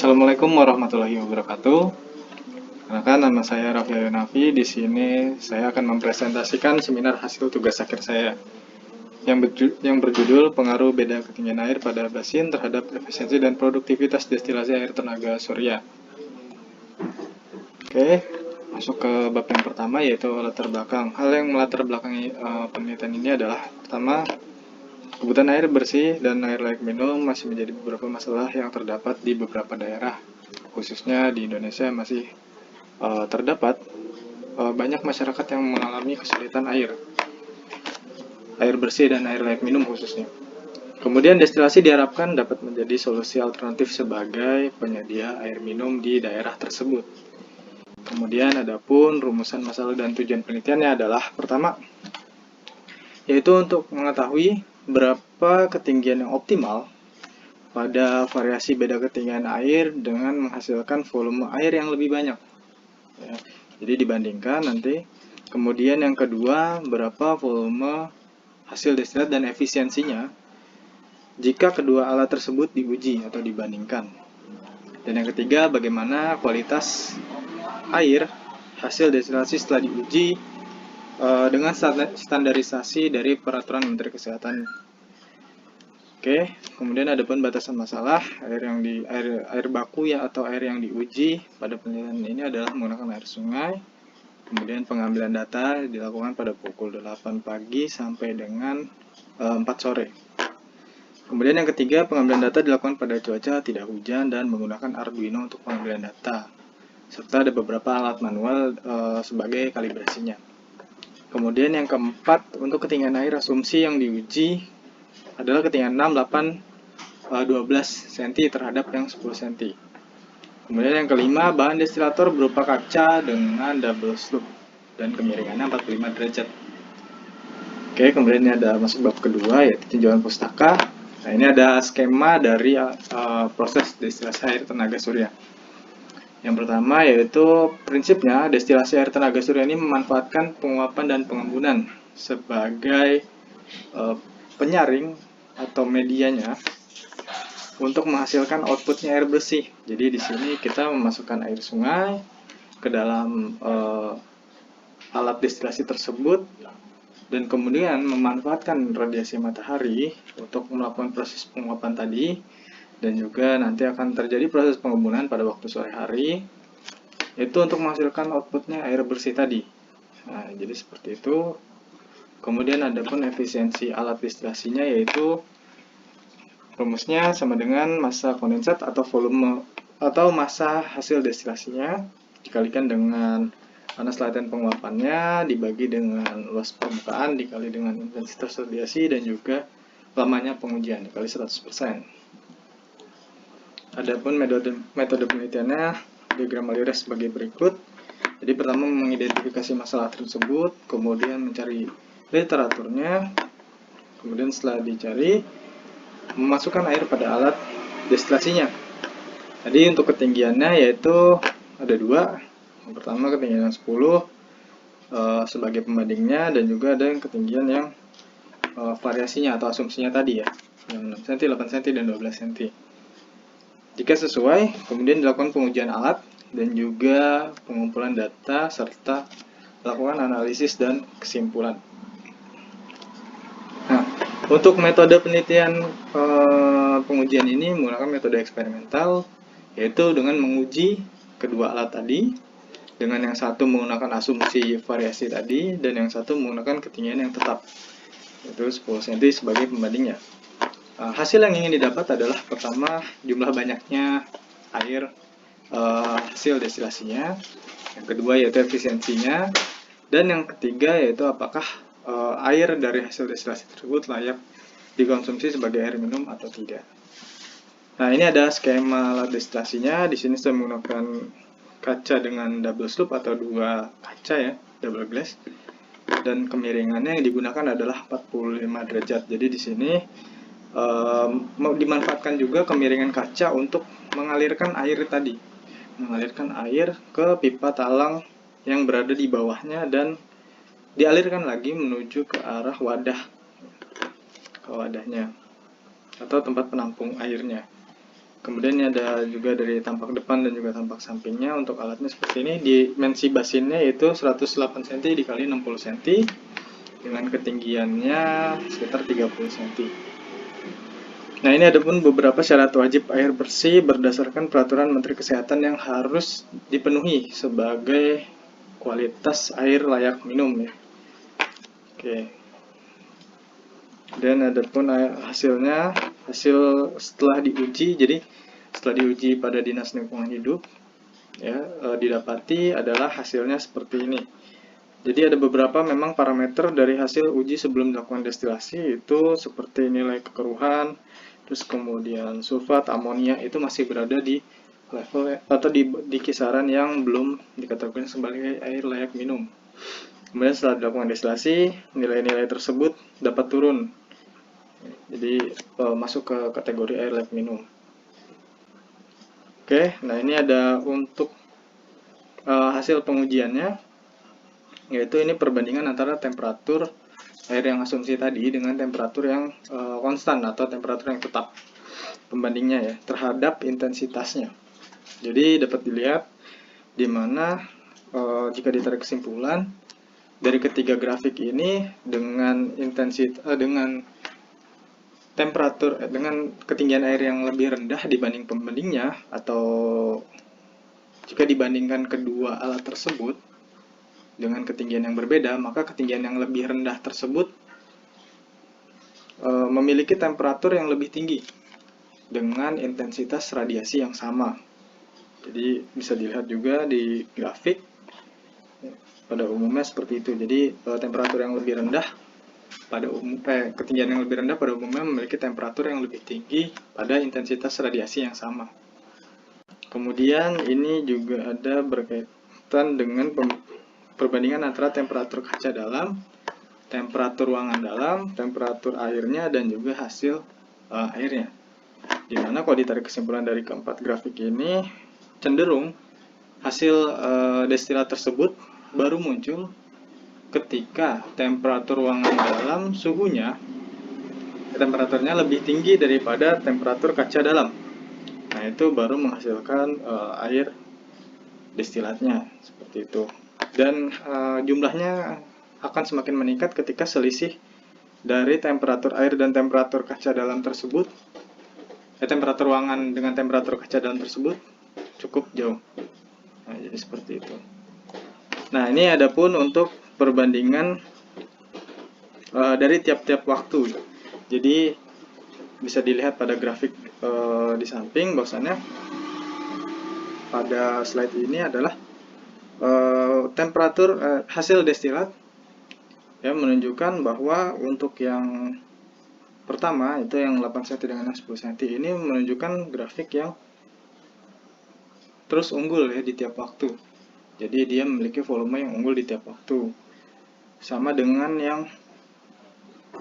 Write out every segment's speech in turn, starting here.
Assalamualaikum warahmatullahi wabarakatuh. Perkenalkan, nama saya Raffi Yunafi. Di sini saya akan mempresentasikan seminar hasil tugas akhir saya yang berjudul pengaruh beda ketinggian air pada basin terhadap efisiensi dan produktivitas destilasi air tenaga surya. Oke, masuk ke bab yang pertama, yaitu latar belakang. Hal yang melatar belakangi penelitian ini adalah pertama, kebutuhan air bersih dan air layak minum masih menjadi beberapa masalah yang terdapat di beberapa daerah, khususnya di Indonesia masih terdapat banyak masyarakat yang mengalami kesulitan air bersih dan air layak minum khususnya. Kemudian destilasi diharapkan dapat menjadi solusi alternatif sebagai penyedia air minum di daerah tersebut. Kemudian adapun rumusan masalah dan tujuan penelitiannya adalah pertama, yaitu untuk mengetahui berapa ketinggian yang optimal pada variasi beda ketinggian air dengan menghasilkan volume air yang lebih banyak. Ya, jadi dibandingkan nanti. Kemudian yang kedua, berapa volume hasil destilat dan efisiensinya jika kedua alat tersebut diuji atau dibandingkan. Dan yang ketiga, bagaimana kualitas air hasil destilasi setelah diuji dengan standarisasi dari peraturan Menteri Kesehatan. Oke, kemudian ada pun batasan masalah air baku ya atau air yang diuji pada penelitian ini adalah menggunakan air sungai. Kemudian pengambilan data dilakukan pada pukul 8 pagi sampai dengan 4 sore. Kemudian yang ketiga, pengambilan data dilakukan pada cuaca tidak hujan dan menggunakan Arduino untuk pengambilan data. Serta ada beberapa alat manual sebagai kalibrasinya. Kemudian yang keempat, untuk ketinggian air asumsi yang diuji adalah ketinggian 6, 8, 12 cm terhadap yang 10 cm. Kemudian yang kelima, bahan destilator berupa kaca dengan double slope dan kemiringannya 45 derajat. Oke, kemudian ini ada masuk bab kedua, yaitu tinjauan pustaka. Nah, ini ada skema dari proses destilasi air tenaga surya. Yang pertama yaitu prinsipnya destilasi air tenaga surya ini memanfaatkan penguapan dan pengembunan sebagai penyaring atau medianya untuk menghasilkan outputnya air bersih. Jadi di sini kita memasukkan air sungai ke dalam alat destilasi tersebut dan kemudian memanfaatkan radiasi matahari untuk melakukan proses penguapan tadi, dan juga nanti akan terjadi proses pengembunan pada waktu sore hari, yaitu untuk menghasilkan outputnya air bersih tadi. Nah, jadi seperti itu. Kemudian ada pun efisiensi alat destilasinya, yaitu rumusnya sama dengan massa kondensat atau volume atau massa hasil destilasinya dikalikan dengan panas laten penguapannya dibagi dengan luas permukaan dikali dengan intensitas radiasi dan juga lamanya pengujian dikali 100%. Adapun metode penelitiannya diagram Alire sebagai berikut. Jadi pertama mengidentifikasi masalah tersebut, kemudian mencari literaturnya, kemudian setelah dicari memasukkan air pada alat destilasinya. Jadi untuk ketinggiannya yaitu ada dua. Yang pertama ketinggian 10 sebagai pembandingnya, dan juga ada yang ketinggian yang variasinya atau asumsinya tadi ya, yang 6 cm, 8 cm, dan 12 cm. Jika sesuai, kemudian dilakukan pengujian alat dan juga pengumpulan data serta lakukan analisis dan kesimpulan. Nah, untuk metode penelitian pengujian ini menggunakan metode eksperimental, yaitu dengan menguji kedua alat tadi, dengan yang satu menggunakan asumsi variasi tadi, dan yang satu menggunakan ketinggian yang tetap, yaitu 10 cm sebagai pembandingnya. Hasil yang ingin didapat adalah pertama, jumlah banyaknya air hasil destilasinya, yang kedua yaitu efisiensinya, dan yang ketiga yaitu apakah air dari hasil destilasi tersebut layak dikonsumsi sebagai air minum atau tidak. Nah, ini ada skema alat destilasinya. Di sini saya menggunakan kaca dengan double slope atau dua kaca ya, double glass. Dan kemiringannya yang digunakan adalah 45 derajat. Jadi di sini dimanfaatkan juga kemiringan kaca untuk mengalirkan air tadi. Mengalirkan air ke pipa talang yang berada di bawahnya dan dialirkan lagi menuju ke arah wadahnya atau tempat penampung airnya. Kemudian ini ada juga dari tampak depan dan juga tampak sampingnya. Untuk alatnya seperti ini. Dimensi basinnya itu 108 cm dikali 60 cm dengan ketinggiannya sekitar 30 cm. Nah, ini ada pun beberapa syarat wajib air bersih berdasarkan peraturan Menteri Kesehatan yang harus dipenuhi sebagai kualitas air layak minum ya. Oke. Dan ada pun hasilnya, hasil setelah diuji, jadi setelah diuji pada Dinas Lingkungan Hidup ya, didapati adalah hasilnya seperti ini. Jadi ada beberapa memang parameter dari hasil uji sebelum dilakukan destilasi, itu seperti nilai kekeruhan, terus kemudian sulfat, amonia itu masih berada di level atau di kisaran yang belum dikategorikan sebagai air layak minum. Kemudian setelah dilakukan destilasi, nilai-nilai tersebut dapat turun. Jadi masuk ke kategori air layak minum. Oke, nah ini ada untuk hasil pengujiannya, yaitu ini perbandingan antara temperatur air yang asumsi tadi dengan temperatur yang konstan atau temperatur yang tetap pembandingnya ya terhadap intensitasnya. Jadi dapat dilihat di mana jika ditarik kesimpulan dari ketiga grafik ini dengan dengan temperatur dengan ketinggian air yang lebih rendah dibanding pembandingnya, atau jika dibandingkan kedua alat tersebut dengan ketinggian yang berbeda, maka ketinggian yang lebih rendah tersebut memiliki temperatur yang lebih tinggi dengan intensitas radiasi yang sama. Jadi bisa dilihat juga di grafik pada umumnya seperti itu. Jadi temperatur yang lebih rendah pada ketinggian yang lebih rendah pada umumnya memiliki temperatur yang lebih tinggi pada intensitas radiasi yang sama. Kemudian ini juga ada berkaitan dengan perbandingan antara temperatur kaca dalam, temperatur ruangan dalam, temperatur airnya, dan juga hasil airnya. Dimana kalau ditarik kesimpulan dari keempat grafik ini, cenderung hasil destilat tersebut baru muncul ketika temperatur ruangan dalam suhunya, temperaturnya lebih tinggi daripada temperatur kaca dalam. Nah, itu baru menghasilkan air destilatnya seperti itu. Dan jumlahnya akan semakin meningkat ketika selisih dari temperatur air dan temperatur kaca dalam tersebut, temperatur ruangan dengan temperatur kaca dalam tersebut cukup jauh. Nah, jadi seperti itu. Nah, ini ada pun untuk perbandingan dari tiap-tiap waktu. Jadi bisa dilihat pada grafik di samping bahwasannya pada slide ini adalah temperatur hasil destilat ya, menunjukkan bahwa untuk yang pertama itu yang 8 cm dengan 10 cm ini menunjukkan grafik yang terus unggul ya di tiap waktu. Jadi dia memiliki volume yang unggul di tiap waktu. Sama dengan yang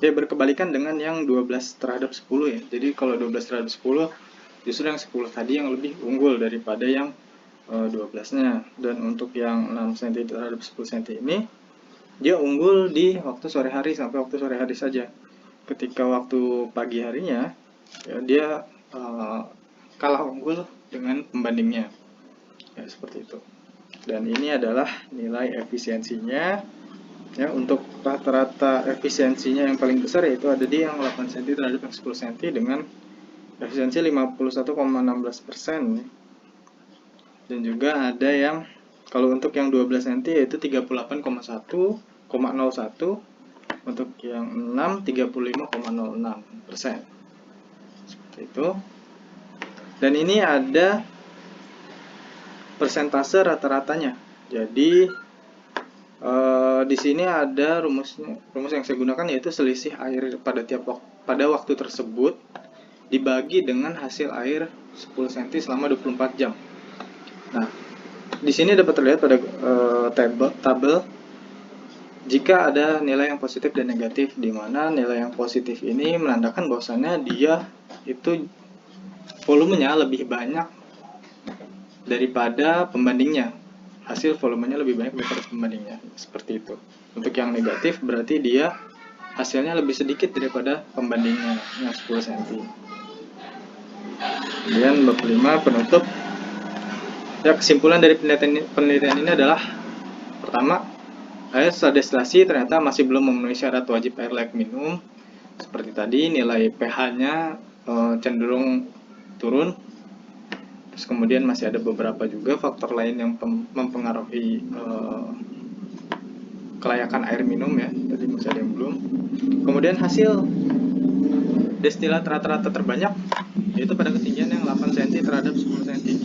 dia berkebalikan dengan yang 12/10 ya. Jadi kalau 12/10 justru yang 10 tadi yang lebih unggul daripada yang 12-nya. Dan untuk yang 6 cm/10 cm ini dia unggul di waktu sore hari sampai waktu sore hari saja. Ketika waktu pagi harinya ya, dia kalah unggul dengan pembandingnya. Ya, seperti itu. Dan ini adalah nilai efisiensinya. Ya, untuk rata-rata efisiensinya yang paling besar yaitu ada di yang 8 cm terhadap yang 10 cm dengan efisiensi 51,16%. Dan juga ada yang kalau untuk yang 12 cm yaitu 38,1,01, untuk yang 6 35,06%. Seperti itu. Dan ini ada persentase rata-ratanya. Jadi di sini ada rumus yang saya gunakan yaitu selisih air pada waktu tersebut dibagi dengan hasil air 10 cm selama 24 jam. Nah, di sini dapat terlihat pada tabel jika ada nilai yang positif dan negatif, di mana nilai yang positif ini menandakan bahwasannya dia itu volumenya lebih banyak daripada pembandingnya. Hasil volumenya lebih banyak daripada pembandingnya, seperti itu. Untuk yang negatif berarti dia hasilnya lebih sedikit daripada pembandingnya yang 10 cm. Kemudian bab 5 penutup. Ya, kesimpulan dari penelitian ini adalah pertama, air setelah destilasi ternyata masih belum memenuhi syarat wajib air layak minum. Seperti tadi, nilai pH-nya cenderung turun. Terus kemudian masih ada beberapa juga faktor lain yang mempengaruhi kelayakan air minum ya. Tadi masih ada yang belum. Kemudian hasil destilat rata-rata terbanyak yaitu pada ketinggian yang 8 cm terhadap 10 cm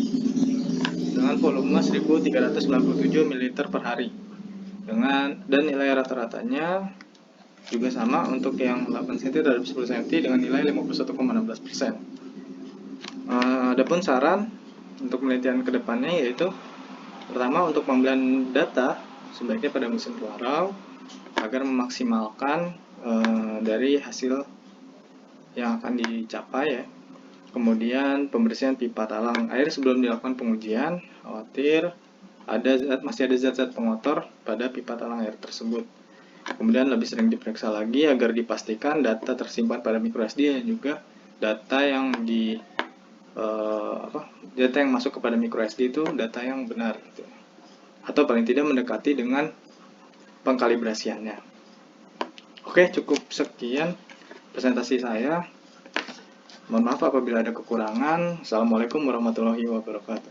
dengan volume 1397 ml per hari. Dan nilai rata-ratanya juga sama untuk yang 8 cm terhadap 10 cm dengan nilai 51,16%. Adapun saran untuk penelitian kedepannya yaitu pertama, untuk pembelian data sebaiknya pada musim kemarau agar memaksimalkan dari hasil yang akan dicapai ya. Kemudian pembersihan pipa talang air sebelum dilakukan pengujian, khawatir masih ada zat-zat pengotor pada pipa talang air tersebut. Kemudian lebih sering diperiksa lagi agar dipastikan data tersimpan pada microSD dan juga data yang data yang masuk kepada microSD itu data yang benar gitu. Atau paling tidak mendekati dengan pengkalibrasiannya. Oke, cukup sekian presentasi saya. Mohon maaf apabila ada kekurangan. Assalamualaikum warahmatullahi wabarakatuh.